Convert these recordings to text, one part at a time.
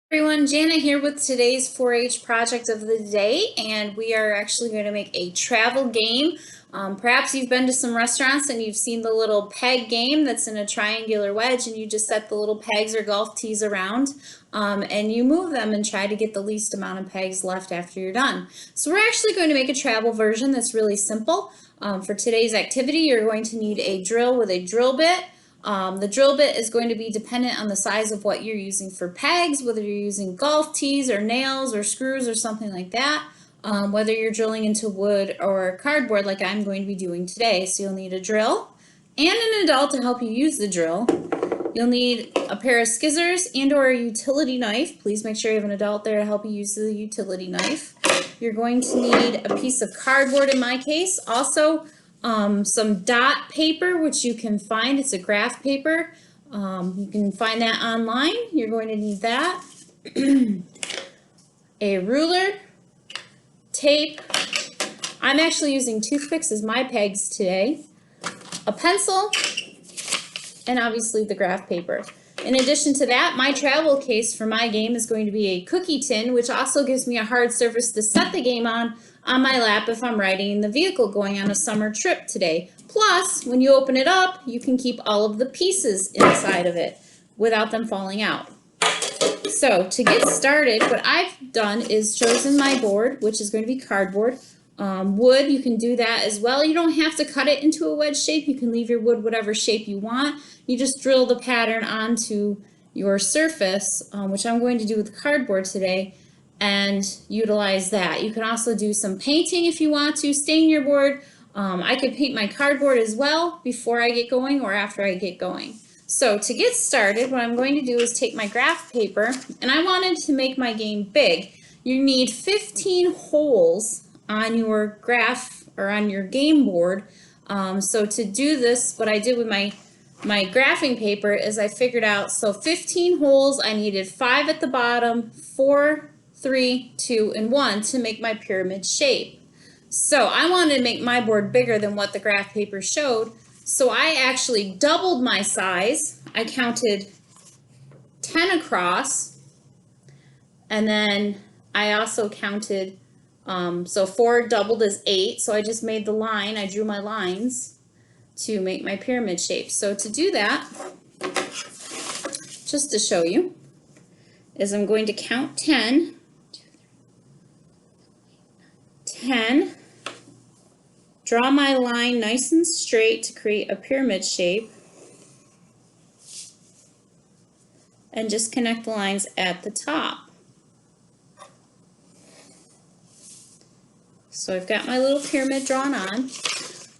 Everyone, Jana here with today's 4-H project of the day, and we are actually going to make a travel game. Perhaps you've been to some restaurants and you've seen the little peg game that's in a triangular wedge, and you just set the little pegs or golf tees around and you move them and try to get the least amount of pegs left after you're done. So we're actually going to make a travel version that's really simple. For today's activity, you're going to need a drill with a drill bit. The drill bit is going to be dependent on the size of what you're using for pegs, whether you're using golf tees or nails or screws or something like that, whether you're drilling into wood or cardboard like I'm going to be doing today. So you'll need a drill and an adult to help you use the drill. You'll need a pair of scissors and or a utility knife. Please make sure you have an adult there to help you use the utility knife. You're going to need a piece of cardboard in my case. Also, some dot paper, which you can find. It's a graph paper. You can find that online. You're going to need that. A ruler, tape. I'm actually using toothpicks as my pegs today. A pencil, and obviously the graph paper. In addition to that, my travel case for my game is going to be a cookie tin, which also gives me a hard surface to set the game on my lap if I'm riding in the vehicle going on a summer trip today. Plus, when you open it up, you can keep all of the pieces inside of it without them falling out. So to get started, what I've done is chosen my board, which is going to be cardboard. Wood, you can do that as well. You don't have to cut it into a wedge shape. You can leave your wood whatever shape you want. You just drill the pattern onto your surface, which I'm going to do with cardboard today, and utilize that. You can also do some painting if you want to, stain your board. I could paint my cardboard as well before I get going or after I get going. So to get started, what I'm going to do is take my graph paper, and I wanted to make my game big. You need 15 holes on your graph or on your game board. So to do this, what I did with my graphing paper is I figured out, so 15 holes, I needed 5 at the bottom, 4, 3, 2, and 1 to make my pyramid shape. So I wanted to make my board bigger than what the graph paper showed, so I actually doubled my size. I counted 10 across, and then I also counted, so 4 doubled is 8, so I just made the line, I drew my lines to make my pyramid shape. So to do that, just to show you, is I'm going to count 10, 10, draw my line nice and straight to create a pyramid shape, and just connect the lines at the top. So I've got my little pyramid drawn on.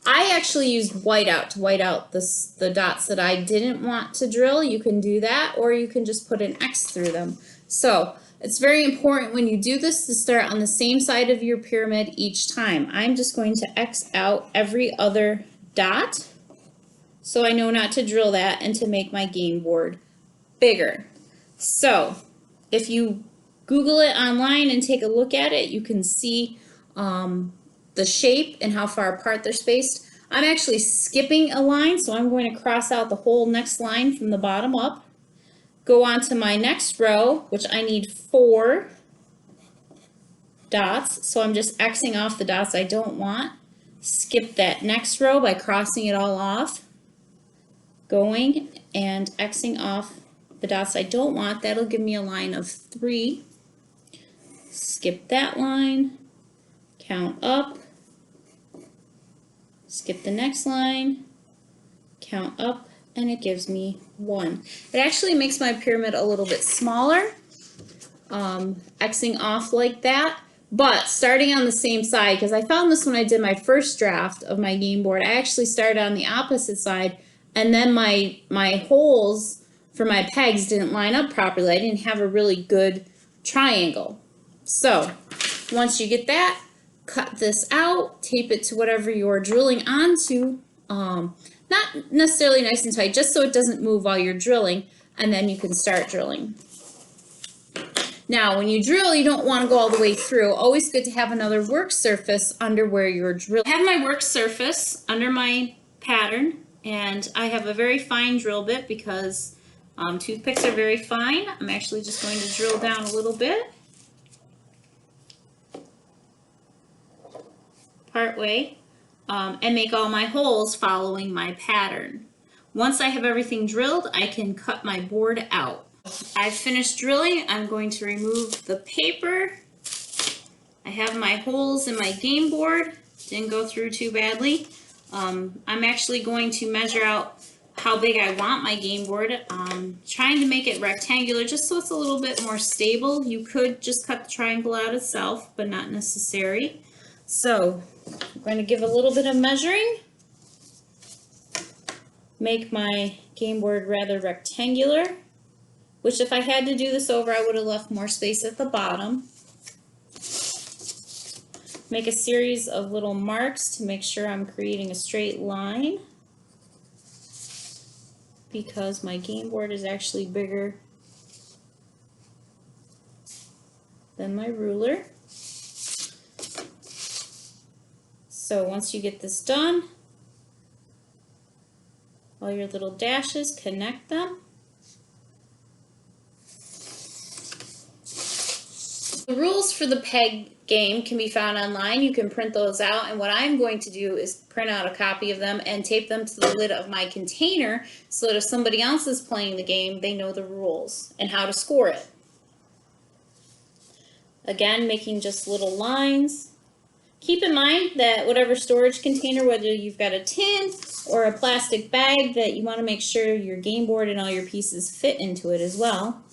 I actually used whiteout to white out the dots that I didn't want to drill. You can do that, or you can just put an X through them. So it's very important when you do this to start on the same side of your pyramid each time. I'm just going to X out every other dot so I know not to drill that and to make my game board bigger. So if you Google it online and take a look at it, you can see the shape and how far apart they're spaced. I'm actually skipping a line, so I'm going to cross out the whole next line from the bottom up. Go on to my next row, which I need 4 dots, so I'm just Xing off the dots I don't want. Skip that next row by crossing it all off, going and Xing off the dots I don't want. That'll give me a line of 3. Skip that line, count up, skip the next line, count up, and it gives me 1. It actually makes my pyramid a little bit smaller, Xing off like that, but starting on the same side, because I found this when I did my first draft of my game board. I actually started on the opposite side, and then my holes for my pegs didn't line up properly. I didn't have a really good triangle. So once you get that, cut this out, tape it to whatever you're drilling onto, not necessarily nice and tight, just so it doesn't move while you're drilling, and then you can start drilling. Now, when you drill, you don't want to go all the way through. Always good to have another work surface under where you're drilling. I have my work surface under my pattern, and I have a very fine drill bit because Toothpicks are very fine. I'm actually just going to drill down a little bit. Part way. And make all my holes following my pattern. Once I have everything drilled, I can cut my board out. I've finished drilling. I'm going to remove the paper. I have my holes in my game board. Didn't go through too badly. I'm actually going to measure out how big I want my game board. Trying to make it rectangular just so it's a little bit more stable. You could just cut the triangle out itself, but not necessary. So I'm going to give a little bit of measuring. Make my game board rather rectangular, which if I had to do this over, I would have left more space at the bottom. Make a series of little marks to make sure I'm creating a straight line, because my game board is actually bigger than my ruler. So once you get this done, all your little dashes, connect them. The rules for the peg game can be found online. You can print those out, and what I'm going to do is print out a copy of them and tape them to the lid of my container so that if somebody else is playing the game, they know the rules and how to score it. Again, making just little lines. Keep in mind that whatever storage container, whether you've got a tin or a plastic bag, that you want to make sure your game board and all your pieces fit into it as well.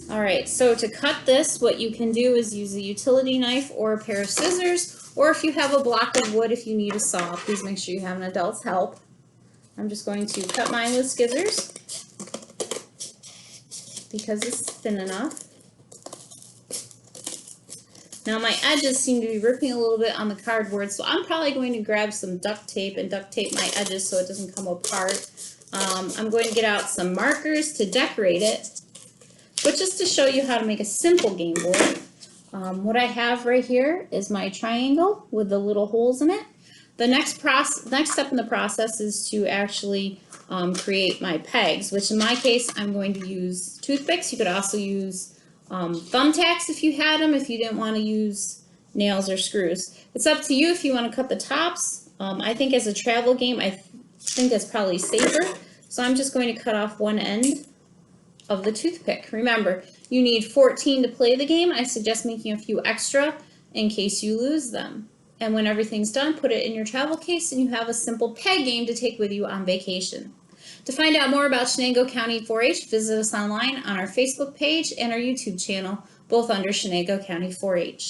Alright, so to cut this, what you can do is use a utility knife or a pair of scissors, or if you have a block of wood, if you need a saw, please make sure you have an adult's help. I'm just going to cut mine with scissors because it's thin enough. Now my edges seem to be ripping a little bit on the cardboard, so I'm probably going to grab some duct tape and duct tape my edges so it doesn't come apart. I'm going to get out some markers to decorate it, but just to show you how to make a simple game board. What I have right here is my triangle with the little holes in it. The next step in the process is to actually create my pegs, which in my case I'm going to use toothpicks. You could also use thumbtacks if you had them, if you didn't want to use nails or screws. It's up to you if you want to cut the tops. I think as a travel game, I think that's probably safer. So I'm just going to cut off one end of the toothpick. Remember, you need 14 to play the game. I suggest making a few extra in case you lose them. And when everything's done, put it in your travel case and you have a simple peg game to take with you on vacation. To find out more about Chenango County 4-H, visit us online on our Facebook page and our YouTube channel, both under Chenango County 4-H.